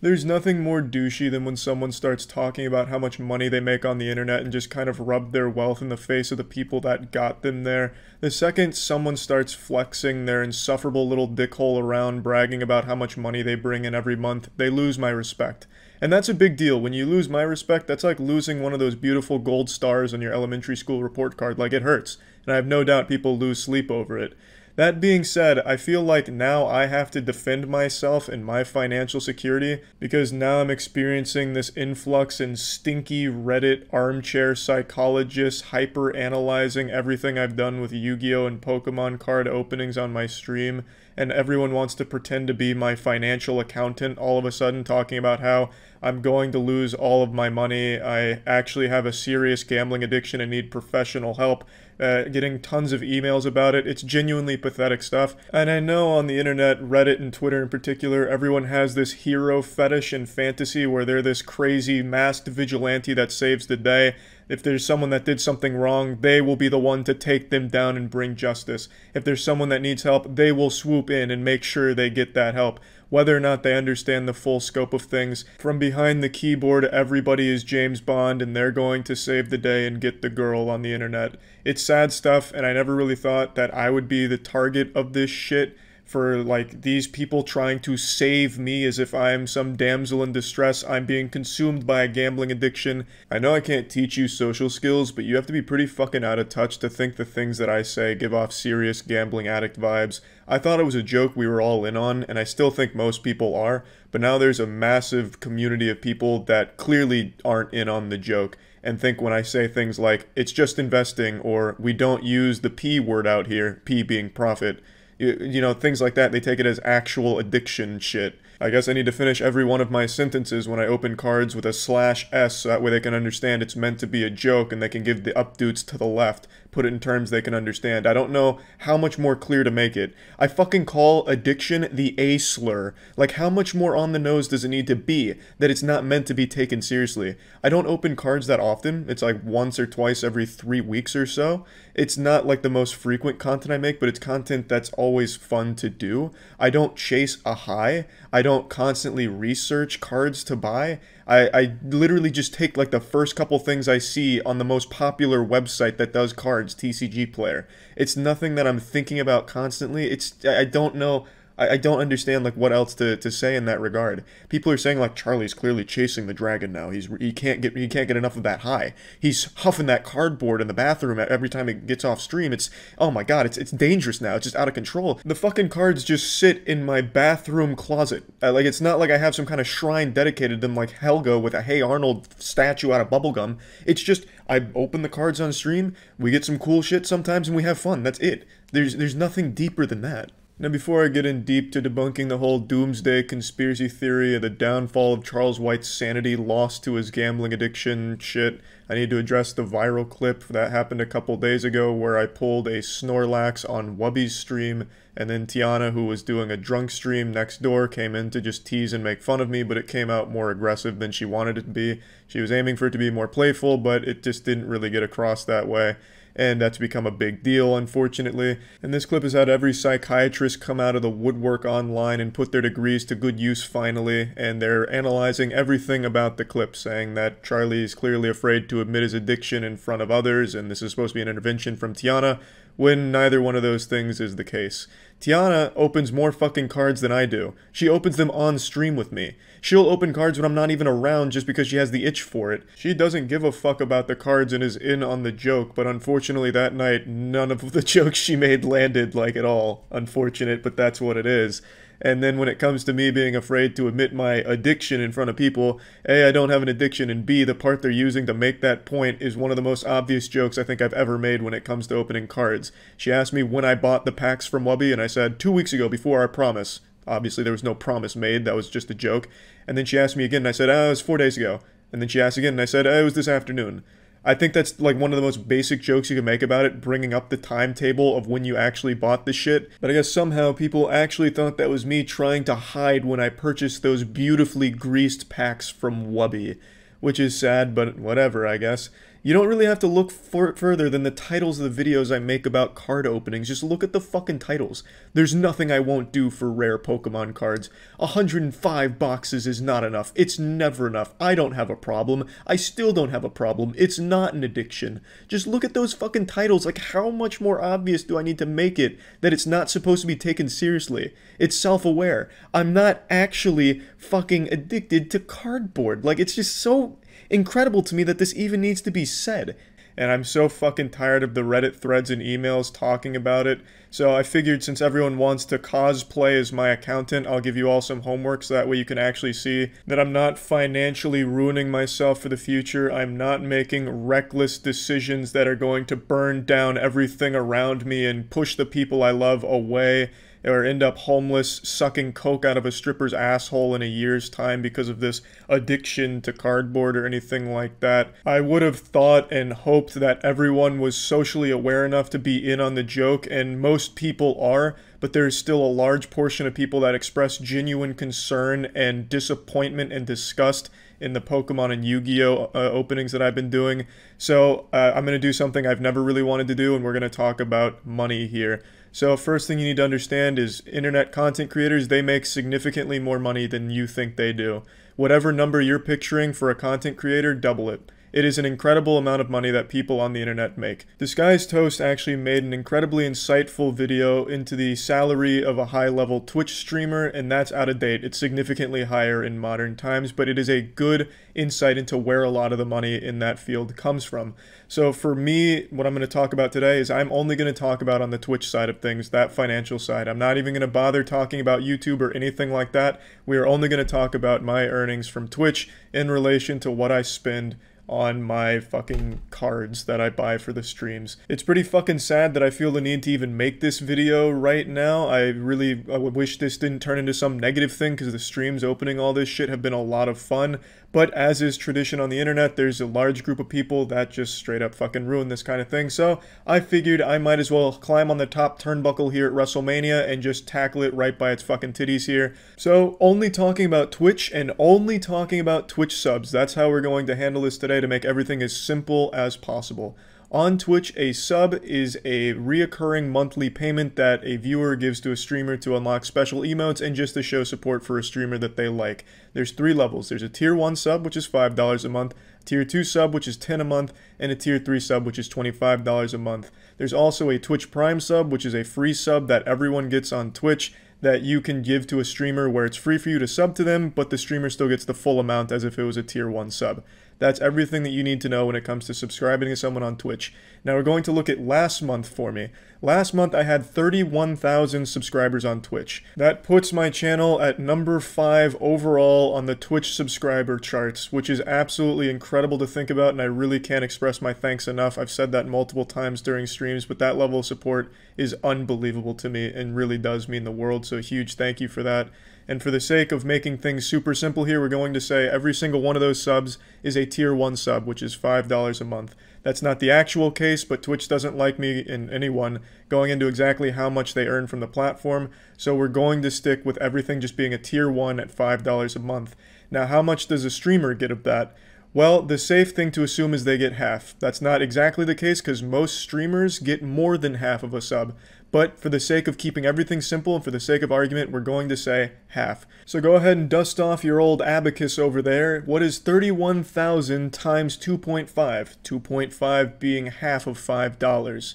There's nothing more douchey than when someone starts talking about how much money they make on the internet and just kind of rub their wealth in the face of the people that got them there. The second someone starts flexing their insufferable little dickhole around, bragging about how much money they bring in every month, they lose my respect. And that's a big deal. When you lose my respect, that's like losing one of those beautiful gold stars on your elementary school report card. Like, it hurts. And I have no doubt people lose sleep over it. That being said, I feel like now I have to defend myself and my financial security because now I'm experiencing this influx in stinky Reddit armchair psychologists hyper-analyzing everything I've done with Yu-Gi-Oh! And Pokemon card openings on my stream, and everyone wants to pretend to be my financial accountant all of a sudden, talking about how I'm going to lose all of my money, I actually have a serious gambling addiction and need professional help. Getting tons of emails about it. It's genuinely pathetic stuff. And I know on the internet, Reddit and Twitter in particular, everyone has this hero fetish and fantasy where they're this crazy masked vigilante that saves the day. If there's someone that did something wrong, they will be the one to take them down and bring justice. If there's someone that needs help, they will swoop in and make sure they get that help. Whether or not they understand the full scope of things, from behind the keyboard, everybody is James Bond and they're going to save the day and get the girl on the internet. It's sad stuff, and I never really thought that I would be the target of this shit, for like these people trying to save me as if I'm some damsel in distress. I'm being consumed by a gambling addiction. I know I can't teach you social skills, but you have to be pretty fucking out of touch to think the things that I say give off serious gambling addict vibes. I thought it was a joke we were all in on, and I still think most people are, but now there's a massive community of people that clearly aren't in on the joke and think when I say things like, it's just investing, or we don't use the P word out here, P being profit, you know, things like that, they take it as actual addiction shit. I guess I need to finish every one of my sentences when I open cards with a /S so that way they can understand it's meant to be a joke and they can give the updoots to the left, put it in terms they can understand. I don't know how much more clear to make it. I fucking call addiction the A slur. Like, how much more on the nose does it need to be that it's not meant to be taken seriously? I don't open cards that often. It's like once or twice every 3 weeks or so. It's not like the most frequent content I make, but it's content that's always fun to do. I don't chase a high. I don't constantly research cards to buy. I literally just take like the first couple things I see on the most popular website that does cards, TCG Player. It's nothing that I'm thinking about constantly. I don't know. I don't understand like what else to say in that regard. People are saying like Charlie's clearly chasing the dragon now. He can't get enough of that high. He's huffing that cardboard in the bathroom every time it gets off stream. It's, oh my god, it's dangerous now. It's just out of control. The fucking cards just sit in my bathroom closet. Like, it's not like I have some kind of shrine dedicated to them like Helga with a Hey Arnold statue out of bubblegum. It's just I open the cards on stream, we get some cool shit sometimes, and we have fun. That's it. There's nothing deeper than that. Now, before I get in deep to debunking the whole doomsday conspiracy theory of the downfall of Charles White's sanity lost to his gambling addiction shit, I need to address the viral clip that happened a couple days ago where I pulled a Snorlax on Wubby's stream, and then Tiana, who was doing a drunk stream next door, came in to just tease and make fun of me, but it came out more aggressive than she wanted it to be. She was aiming for it to be more playful, but it just didn't really get across that way. And that's become a big deal, unfortunately. And this clip has had every psychiatrist come out of the woodwork online and put their degrees to good use finally, and they're analyzing everything about the clip, saying that Charlie is clearly afraid to admit his addiction in front of others, and this is supposed to be an intervention from Tiana, when neither one of those things is the case. Tiana opens more fucking cards than I do. She opens them on stream with me. She'll open cards when I'm not even around just because she has the itch for it. She doesn't give a fuck about the cards and is in on the joke, but unfortunately that night, none of the jokes she made landed like at all. Unfortunate, but that's what it is. And then when it comes to me being afraid to admit my addiction in front of people, A, I don't have an addiction, and B, the part they're using to make that point is one of the most obvious jokes I think I've ever made when it comes to opening cards. She asked me when I bought the packs from Wubby, and I said 2 weeks ago before our promise. Obviously there was no promise made, that was just a joke. And then she asked me again, and I said, it was 4 days ago. And then she asked again, and I said, it was this afternoon. I think that's like one of the most basic jokes you can make about it, bringing up the timetable of when you actually bought the shit. But I guess somehow people actually thought that was me trying to hide when I purchased those beautifully greased packs from Wubby. Which is sad, but whatever, I guess. You don't really have to look further than the titles of the videos I make about card openings. Just look at the fucking titles. There's nothing I won't do for rare Pokemon cards. 105 boxes is not enough. It's never enough. I don't have a problem. I still don't have a problem. It's not an addiction. Just look at those fucking titles. Like, how much more obvious do I need to make it that it's not supposed to be taken seriously? It's self-aware. I'm not actually fucking addicted to cardboard. Like, it's just so incredible to me that this even needs to be said. And I'm so fucking tired of the Reddit threads and emails talking about it. So I figured since everyone wants to cosplay as my accountant, I'll give you all some homework so that way you can actually see that I'm not financially ruining myself for the future. I'm not making reckless decisions that are going to burn down everything around me and push the people I love away, or end up homeless, sucking coke out of a stripper's asshole in a year's time because of this addiction to cardboard or anything like that. I would have thought and hoped that everyone was socially aware enough to be in on the joke, and most people are, but there's still a large portion of people that express genuine concern and disappointment and disgust in the Pokemon and Yu-Gi-Oh! Openings that I've been doing. So I'm going to do something I've never really wanted to do, and we're going to talk about money here. So first thing you need to understand is internet content creators, they make significantly more money than you think they do. Whatever number you're picturing for a content creator, double it. It is an incredible amount of money that people on the internet make. Disguised Toast actually made an incredibly insightful video into the salary of a high-level Twitch streamer, and that's out of date. It's significantly higher in modern times, but it is a good insight into where a lot of the money in that field comes from. So for me, what I'm going to talk about today is I'm only going to talk about on the Twitch side of things, that financial side. I'm not even going to bother talking about YouTube or anything like that. We are only going to talk about my earnings from Twitch in relation to what I spend on my fucking cards that I buy for the streams. It's pretty fucking sad that I feel the need to even make this video right now. I wish this didn't turn into some negative thing, because the streams opening all this shit have been a lot of fun. But as is tradition on the internet, there's a large group of people that just straight up fucking ruin this kind of thing. So I figured I might as well climb on the top turnbuckle here at WrestleMania and just tackle it right by its fucking titties here. So only talking about Twitch and only talking about Twitch subs. That's how we're going to handle this today to make everything as simple as possible. On Twitch, a sub is a reoccurring monthly payment that a viewer gives to a streamer to unlock special emotes and just to show support for a streamer that they like. There's 3 levels. There's a tier 1 sub, which is $5 a month, a tier 2 sub, which is $10 a month, and a tier 3 sub, which is $25 a month. There's also a Twitch Prime sub, which is a free sub that everyone gets on Twitch that you can give to a streamer where it's free for you to sub to them, but the streamer still gets the full amount as if it was a tier 1 sub. That's everything that you need to know when it comes to subscribing to someone on Twitch. Now we're going to look at last month for me. Last month I had 31,000 subscribers on Twitch. That puts my channel at number 5 overall on the Twitch subscriber charts, which is absolutely incredible to think about, and I really can't express my thanks enough. I've said that multiple times during streams, but that level of support is unbelievable to me and really does mean the world, so a huge thank you for that. And for the sake of making things super simple here, we're going to say every single one of those subs is a tier 1 sub, which is $5 a month. That's not the actual case, but Twitch doesn't like me and anyone going into exactly how much they earn from the platform, so we're going to stick with everything just being a tier 1 at $5 a month. Now, how much does a streamer get of that? Well, the safe thing to assume is they get half. That's not exactly the case because most streamers get more than half of a sub. But for the sake of keeping everything simple and for the sake of argument, we're going to say half. So go ahead and dust off your old abacus over there. What is 31,000 times 2.5? 2.5 being half of $5.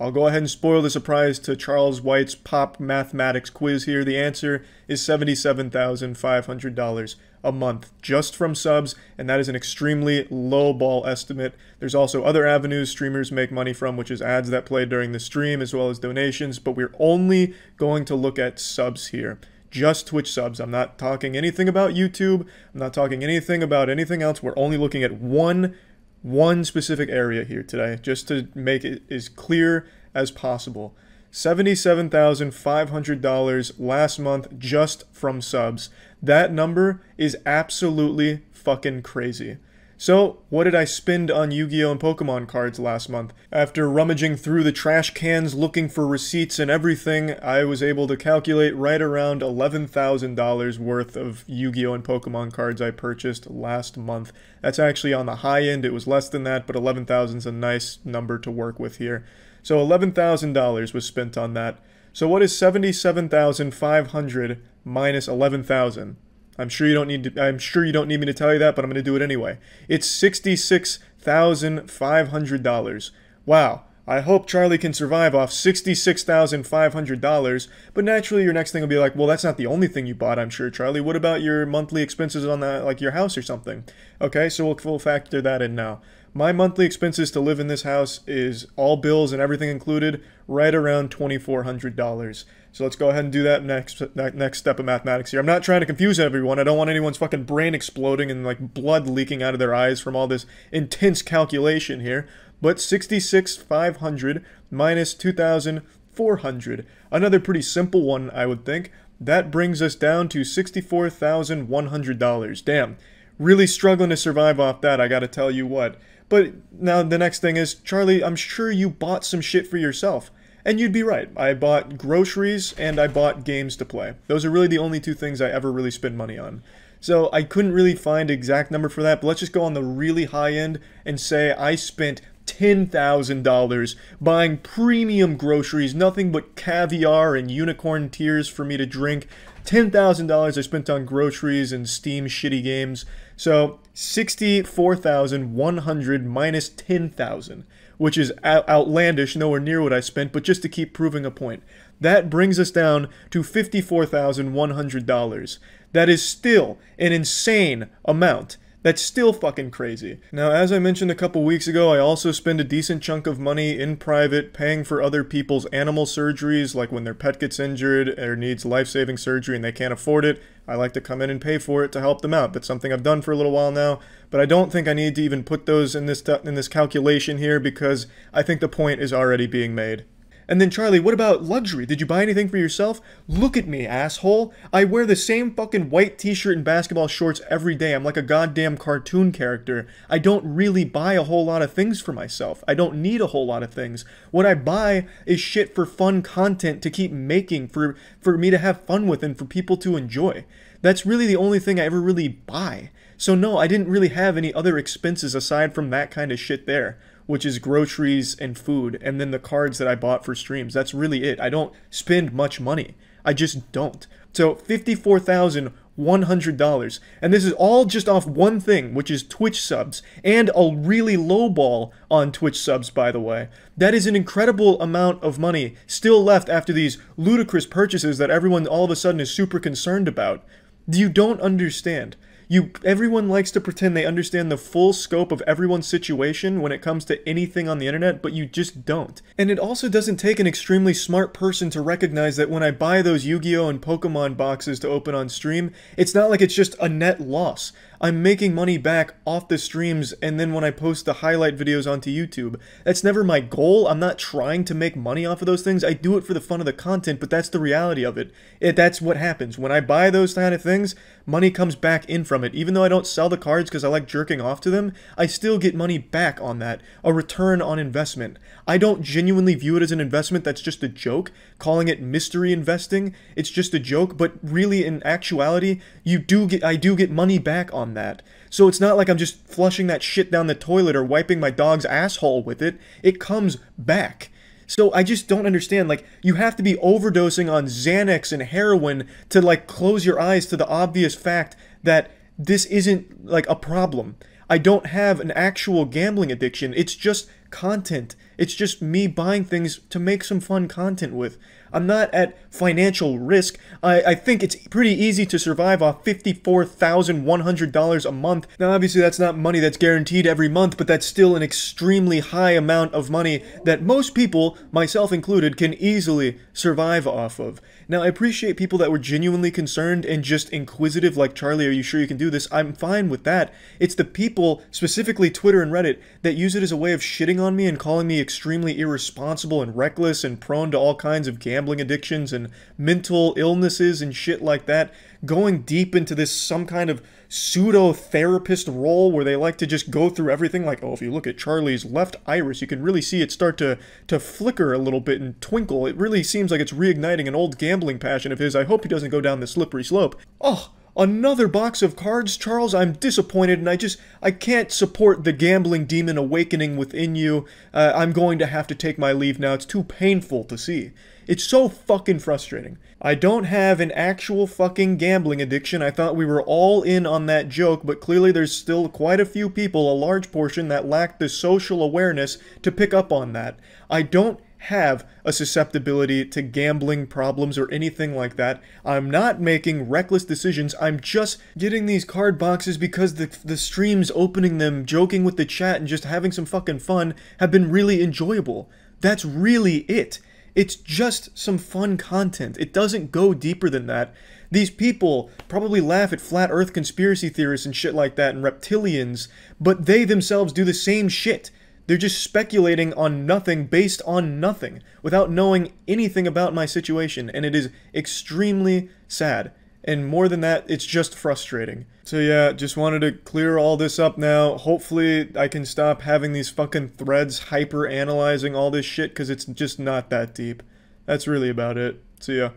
I'll go ahead and spoil the surprise to Charles White's pop mathematics quiz here. The answer is $77,500 a month just from subs, and that is an extremely low ball estimate. There's also other avenues streamers make money from, which is ads that play during the stream as well as donations, but we're only going to look at subs here. Just Twitch subs. I'm not talking anything about YouTube. I'm not talking anything about anything else. We're only looking at one specific area here today, just to make it as clear as possible. $77,500 last month just from subs. That number is absolutely fucking crazy. So, what did I spend on Yu-Gi-Oh! And Pokemon cards last month? After rummaging through the trash cans looking for receipts and everything, I was able to calculate right around $11,000 worth of Yu-Gi-Oh! And Pokemon cards I purchased last month. That's actually on the high end, it was less than that, but 11,000 is a nice number to work with here. So $11,000 was spent on that. So what is 77,500 minus 11,000? I'm sure you don't need me to tell you that, but I'm going to do it anyway. It's $66,500. Wow. I hope Charlie can survive off $66,500, but naturally your next thing will be like, well, that's not the only thing you bought, I'm sure, Charlie. What about your monthly expenses on that, like your house or something? Okay, so we'll factor that in now. My monthly expenses to live in this house is all bills and everything included, right around $2,400. So let's go ahead and do that next step of mathematics here. I'm not trying to confuse everyone. I don't want anyone's fucking brain exploding and like blood leaking out of their eyes from all this intense calculation here. But 66,500 minus 2,400. Another pretty simple one, I would think. That brings us down to $64,100. Damn. Really struggling to survive off that, I gotta tell you what. But now the next thing is, Charlie, I'm sure you bought some shit for yourself. And you'd be right. I bought groceries and I bought games to play. Those are really the only two things I ever really spend money on. So I couldn't really find an exact number for that, but let's just go on the really high end and say I spent $10,000 buying premium groceries, nothing but caviar and unicorn tears for me to drink. $10,000 I spent on groceries and Steam shitty games. So 64,100 minus 10,000, which is outlandish, nowhere near what I spent, but just to keep proving a point. That brings us down to $54,100. That is still an insane amount. That's still fucking crazy. Now, as I mentioned a couple weeks ago, I also spend a decent chunk of money in private paying for other people's animal surgeries, like when their pet gets injured or needs life-saving surgery and they can't afford it. I like to come in and pay for it to help them out. That's something I've done for a little while now, but I don't think I need to even put those in this calculation here because I think the point is already being made. And then, Charlie, what about luxury? Did you buy anything for yourself? Look at me, asshole. I wear the same fucking white t-shirt and basketball shorts every day. I'm like a goddamn cartoon character. I don't really buy a whole lot of things for myself. I don't need a whole lot of things. What I buy is shit for fun content to keep making, for me to have fun with and for people to enjoy. That's really the only thing I ever really buy. So no, I didn't really have any other expenses aside from that kind of shit there, which is groceries and food, and then the cards that I bought for streams. That's really it. I don't spend much money. I just don't. So $54,100, and this is all just off one thing, which is Twitch subs, and a really low ball on Twitch subs, by the way. That is an incredible amount of money still left after these ludicrous purchases that everyone all of a sudden is super concerned about. You don't understand. Everyone likes to pretend they understand the full scope of everyone's situation when it comes to anything on the internet, but you just don't. And it also doesn't take an extremely smart person to recognize that when I buy those Yu-Gi-Oh! And Pokemon boxes to open on stream, it's not like it's just a net loss. I'm making money back off the streams and then when I post the highlight videos onto YouTube. That's never my goal. I'm not trying to make money off of those things. I do it for the fun of the content, but that's the reality of it. That's what happens. When I buy those kind of things, money comes back in from it. Even though I don't sell the cards because I like jerking off to them, I still get money back on that. A return on investment. I don't genuinely view it as an investment that's just a joke. Calling it mystery investing, it's just a joke, but really in actuality, I do get money back on that. So it's not like I'm just flushing that shit down the toilet or wiping my dog's asshole with it. It comes back. So I just don't understand, like, you have to be overdosing on Xanax and heroin to, like, close your eyes to the obvious fact that this isn't, like, a problem. I don't have an actual gambling addiction. It's just content. It's just me buying things to make some fun content with. I'm not at financial risk. I think it's pretty easy to survive off $54,100 a month. Now, obviously, that's not money that's guaranteed every month, but that's still an extremely high amount of money that most people, myself included, can easily survive off of. Now, I appreciate people that were genuinely concerned and just inquisitive, like, Charlie, are you sure you can do this? I'm fine with that. It's the people, specifically Twitter and Reddit, that use it as a way of shitting on me and calling me extremely irresponsible and reckless and prone to all kinds of gambling gambling addictions and mental illnesses and shit like that, going deep into this some kind of pseudo-therapist role where they like to just go through everything like, oh, if you look at Charlie's left iris, you can really see it start to flicker a little bit and twinkle. It really seems like it's reigniting an old gambling passion of his. I hope he doesn't go down the slippery slope. Oh, another box of cards, Charles? I'm disappointed, and I can't support the gambling demon awakening within you. I'm going to have to take my leave now. It's too painful to see. It's so fucking frustrating. I don't have an actual fucking gambling addiction. I thought we were all in on that joke, but clearly there's still quite a few people, a large portion, that lack the social awareness to pick up on that. I don't have a susceptibility to gambling problems or anything like that. I'm not making reckless decisions. I'm just getting these card boxes because the streams, opening them, joking with the chat, and just having some fucking fun have been really enjoyable. That's really it. It's just some fun content. It doesn't go deeper than that. These people probably laugh at flat earth conspiracy theorists and shit like that and reptilians, but they themselves do the same shit. They're just speculating on nothing based on nothing without knowing anything about my situation, and it is extremely sad. And more than that, it's just frustrating. So yeah, just wanted to clear all this up now. Hopefully I can stop having these fucking threads hyper-analyzing all this shit, because it's just not that deep. That's really about it. See ya.